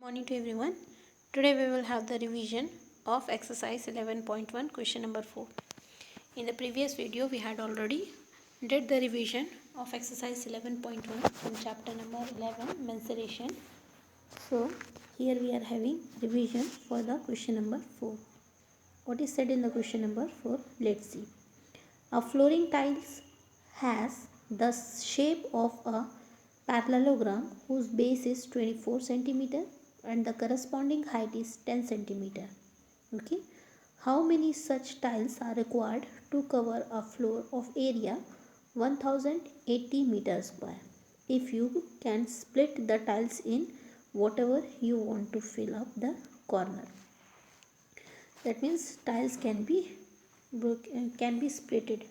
Morning to everyone. Today we will have the revision of exercise 11.1 question number 4. In the previous video we had already did the revision of exercise 11.1 in chapter number 11 mensuration. So here we are having revision for the question number 4. What is said in the question number 4? Let's see. A flooring tiles has the shape of a parallelogram whose base is 24 cm and the corresponding height is 10 cm. Okay. How many such tiles are required to cover a floor of area 1080 meters square? If you can split the tiles in whatever you want to fill up the corner. That means tiles can be splitted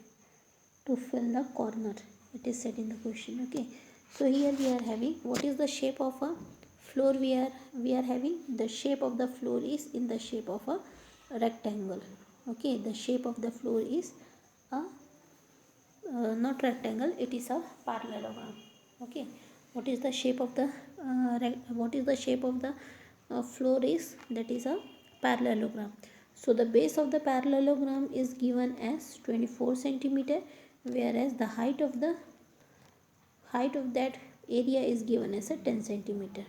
to fill the corner. It is said in the question. Okay, so here we are having what is the shape of a floor. We are having the shape of the floor is in the shape of a rectangle. Okay, the shape of the floor is a not rectangle, it is a parallelogram. Okay, what is the shape of the floor is, that is a parallelogram. So the base of the parallelogram is given as 24 centimeter, whereas the height of that area is given as a 10 centimeter.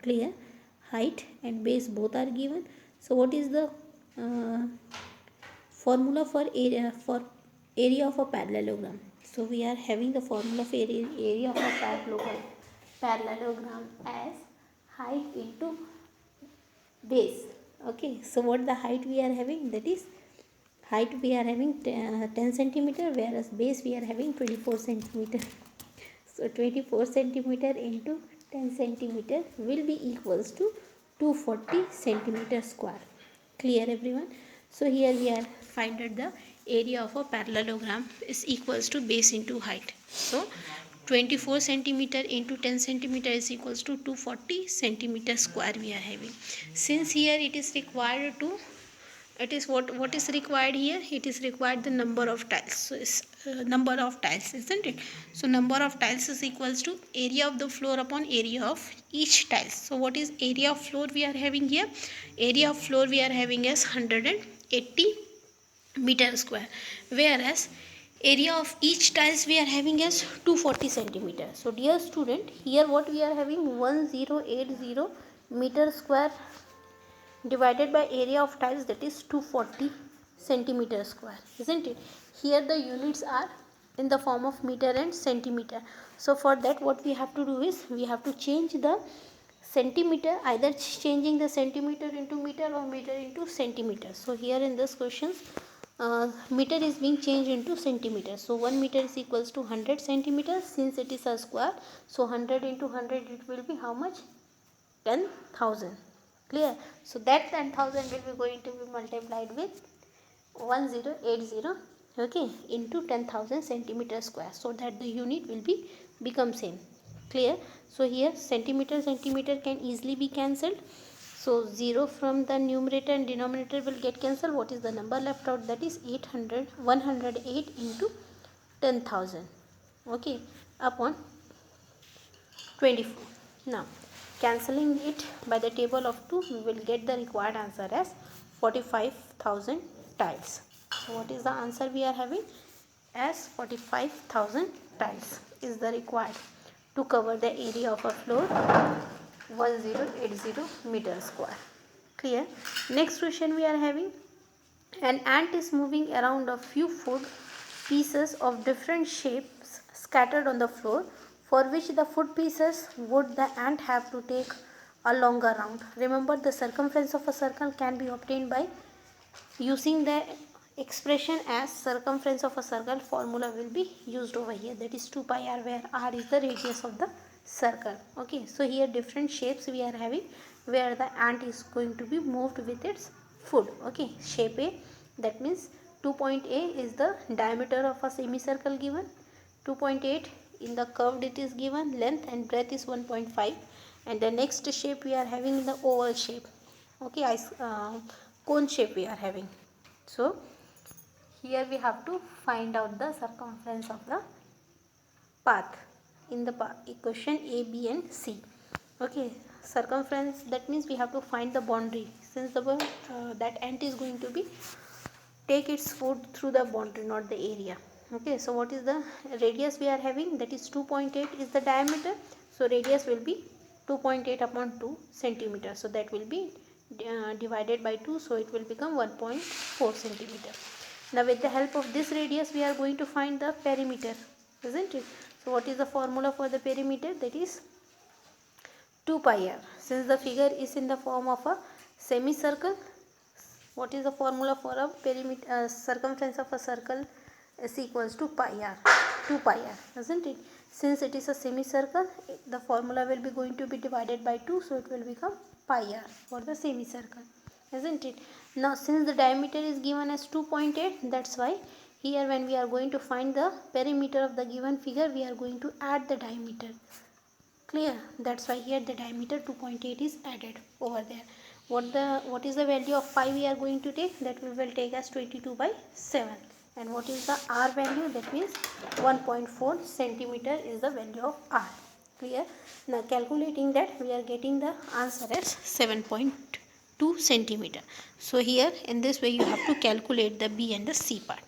Clear? Height and base both are given. So what is the formula for area of a parallelogram? So we are having the formula for area of a parallelogram as height into base. Okay, so what the height we are having, that is height we are having 10 centimeter, whereas base we are having 24 centimeter. So 24 centimeter into 10 centimeter will be equals to 240 centimeter square. Clear everyone? So here we are find out the area of a parallelogram is equals to base into height. So 24 centimeter into 10 centimeter is equals to 240 centimeter square we are having. Since here it is required to, it is what is required here, it is required the number of tiles. So it's number of tiles, isn't it? So number of tiles is equals to area of the floor upon area of each tiles. So what is area of floor we are having here? Area of floor we are having as 180 meter square, whereas area of each tiles we are having as 240 centimeter. So dear student, here what we are having, 1080 meter square divided by area of tiles, that is 240 centimeter square, isn't it? Here the units are in the form of meter and centimeter. So for that what we have to do is we have to change the centimeter, either changing the centimeter into meter or meter into centimeter. So here in this questions meter is being changed into centimeter. So 1 meter is equals to 100 centimeters, since it is a square. So 100 into 100, it will be how much? 10,000. Clear? So that 10,000 will be going to be multiplied with 1080, okay, into 10,000 centimeter square, so that the unit will be become same. Clear? So here centimeter can easily be cancelled. So 0 from the numerator and denominator will get cancelled. What is the number left out? That is 108 into 10,000, okay, upon 24. Now cancelling it by the table of 2, we will get the required answer as 45,000 tiles. So what is the answer we are having? As 45,000 tiles is the required to cover the area of a floor 1080 meter square. Clear? Next question we are having, an ant is moving around a few food pieces of different shapes scattered on the floor, for which the food pieces would the ant have to take a longer round. Remember, the circumference of a circle can be obtained by using the expression as circumference of a circle. Formula will be used over here, that is 2 pi r, where r is the radius of the circle. Okay, so here different shapes we are having where the ant is going to be moved with its food. Okay, shape A, that means 2 point A is the diameter of a semicircle given, 2.8 in the curved it is given, length and breadth is 1.5, and the next shape we are having the oval shape. Okay, cone shape we are having. So here we have to find out the circumference of the path in the equation A, B and C. Okay, circumference, that means we have to find the boundary, since the that ant is going to be take its food through the boundary, not the area. Okay, so what is the radius we are having? That is 2.8 is the diameter. So radius will be 2.8 upon 2 centimeter. So that will be divided by 2, so it will become 1.4 centimeter. Now with the help of this radius we are going to find the perimeter, isn't it? So what is the formula for the perimeter? That is 2 pi r. Since the figure is in the form of a semicircle, what is the formula for a perimeter, circumference of a circle is equals to pi r, 2 pi r, isn't it? Since it is a semicircle, the formula will be going to be divided by 2, so it will become pi r for the semicircle, isn't it? Now since the diameter is given as 2.8, that's why here when we are going to find the perimeter of the given figure, we are going to add the diameter. Clear? That's why here the diameter 2.8 is added over there. What is the value of pi we are going to take? That we will take as 22/7. And what is the r value? That means 1.4 centimeter is the value of r. Clear? Now calculating that, we are getting the answer as 7.2 centimeter. So here in this way you have to calculate the B and the C part.